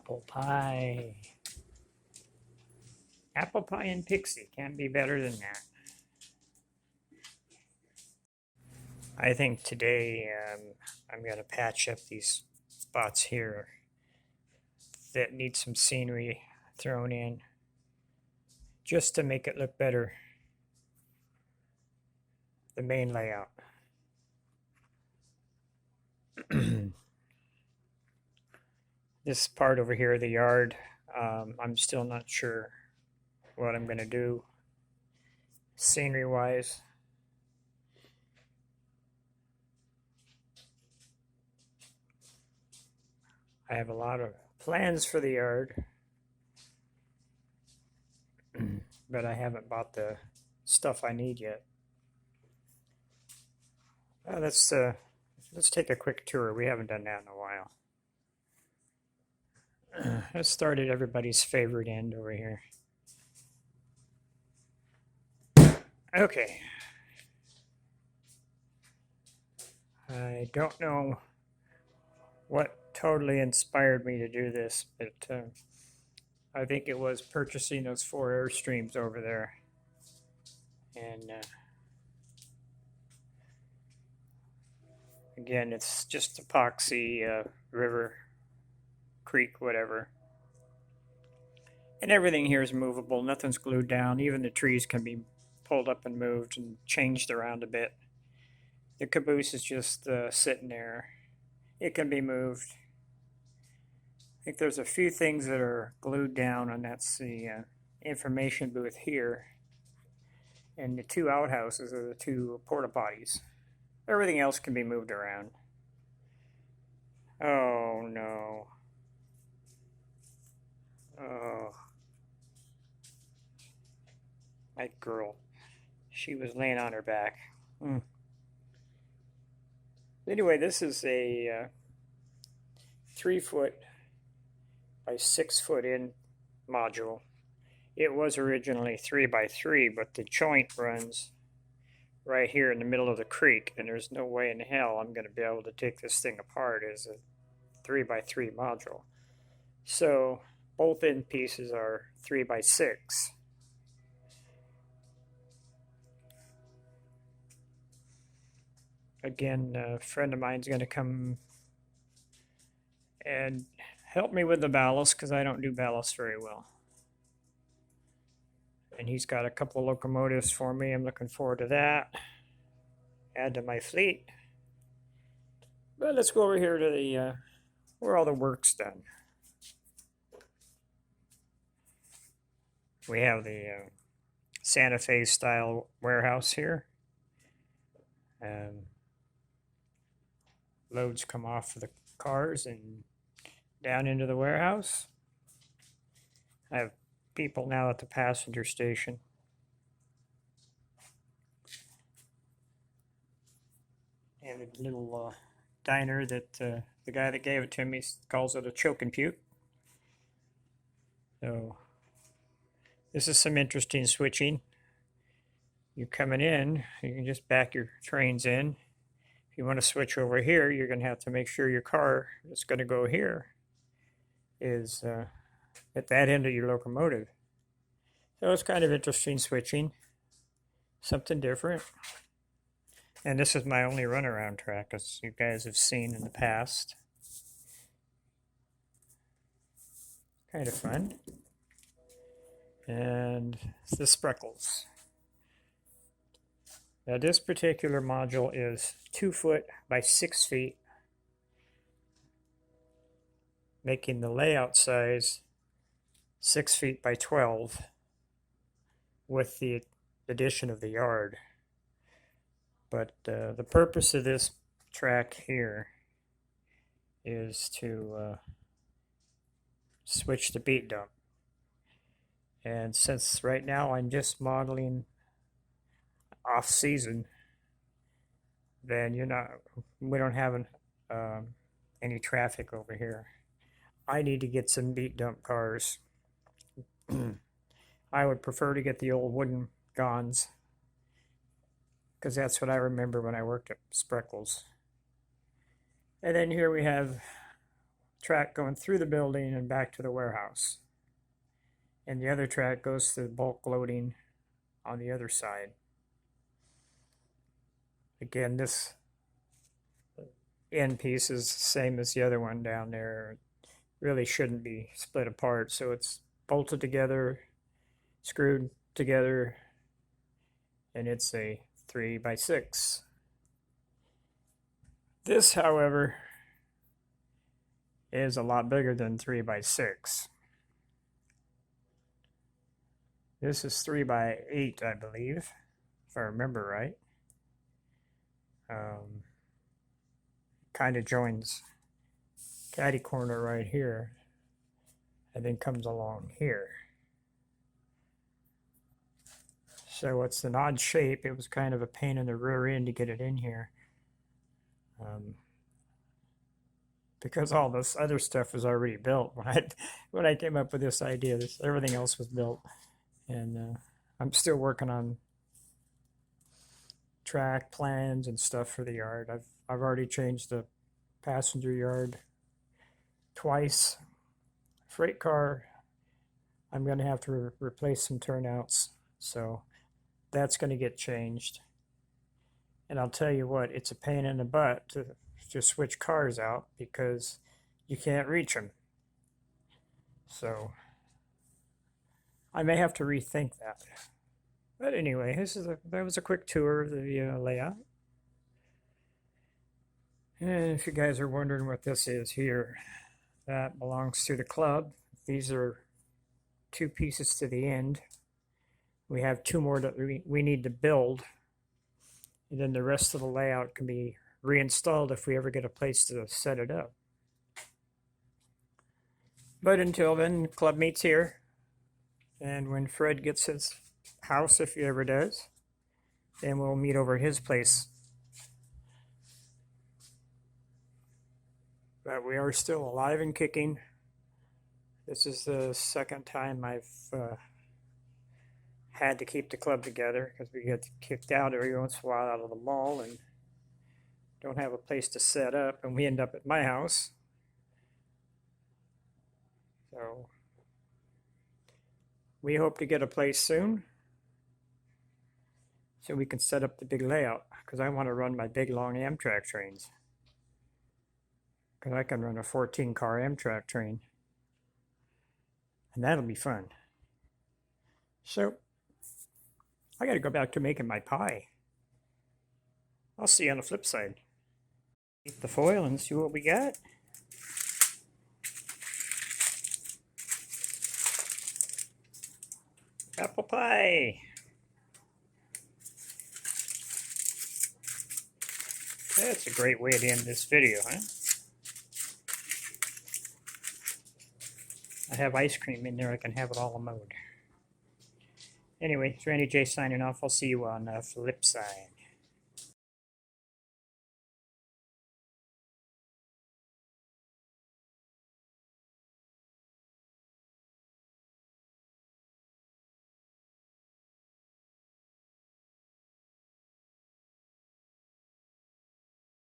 Apple pie. Apple pie and Pixie. Can't be better than that. I think today I'm going to patch up these spots here that need some scenery thrown in just to make it look better. The main layout. This part over here, the yard, I'm still not sure what I'm going to do scenery wise. I have a lot of plans for the yard, but I haven't bought the stuff I need yet. Let's take a quick tour. We haven't done that in a while. Let's start at everybody's favorite end over here. Okay. I don't know what totally inspired me to do this, but I think it was purchasing those 4 Airstreams over there. And again, it's just epoxy, river, creek, whatever. And everything here is movable. Nothing's glued down. Even the trees can be pulled up and moved and changed around a bit. The caboose is just sitting there. It can be moved. I think there's a few things that are glued down, and that's the information booth here. And the 2 outhouses are the 2 porta potties. Everything else can be moved around. Oh no. Oh. My girl. She was laying on her back. Anyway, this is a 3-foot by 6-foot in module. It was originally 3x3, but the joint runs right here in the middle of the creek, and there's no way in hell I'm going to be able to take this thing apart as a 3x3 module. So both end pieces are 3x6. Again, a friend of mine's going to come and help me with the ballast because I don't do ballast very well. And he's got a couple of locomotives for me. I'm looking forward to that. Add to my fleet. But let's go over here to the where all the work's done. We have the Santa Fe style warehouse here. Loads come off of the cars and down into the warehouse. I have people now at the passenger station. And a little diner that the guy that gave it to me calls it a choke and puke. So this is some interesting switching. You're coming in, you can just back your trains in. If you want to switch over here, you're going to have to make sure your car that's going to go here is at that end of your locomotive. So it's kind of interesting switching, something different. And this is my only runaround track, as you guys have seen in the past. Kind of fun. And the Spreckles. Now this particular module is 2 foot by 6 feet, making the layout size 6 feet by 12 with the addition of the yard. But the purpose of this track here is to switch the beat dump. And since right now I'm just modeling off season, then we don't have any traffic over here. I need to get some beat dump cars. I would prefer to get the old wooden Gons, because that's what I remember when I worked at Spreckles. And then here we have track going through the building and back to the warehouse. And the other track goes to the bulk loading on the other side. Again, this end piece is the same as the other one down there. Really shouldn't be split apart, so it's bolted together, screwed together, and it's a 3x6. This, however, is a lot bigger than 3x6. This is 3x8, I believe, if I remember right. Kind of joins caddy corner right here and then comes along here. So it's an odd shape. It was kind of a pain in the rear end to get it in here. Because all this other stuff was already built when I came up with this idea. Everything else was built, and I'm still working on track plans and stuff for the yard. I've already changed the passenger yard twice. Freight car, I'm going to have to replace some turnouts, so that's going to get changed. And I'll tell you what, it's a pain in the butt to switch cars out because you can't reach them. So I may have to rethink that. But anyway, that was a quick tour of the layout. And if you guys are wondering what this is here, that belongs to the club. These are 2 pieces to the end. We have 2 more that we need to build. And then the rest of the layout can be reinstalled if we ever get a place to set it up. But until then, club meets here. And when Fred gets his house, if he ever does, then we'll meet over at his place. But we are still alive and kicking. This is the second time I've had to keep the club together because we get kicked out every once in a while out of the mall and don't have a place to set up, and we end up at my house. So we hope to get a place soon so we can set up the big layout, because I want to run my big long Amtrak trains, because I can run a 14-car Amtrak train, and that'll be fun. So I got to go back to making my pie. I'll see you on the flip side. Eat the foil and see what we got. Apple pie. That's a great way to end this video, huh? I have ice cream in there. I can have it all mode. Anyway, it's Randy J signing off. I'll see you on the flip side.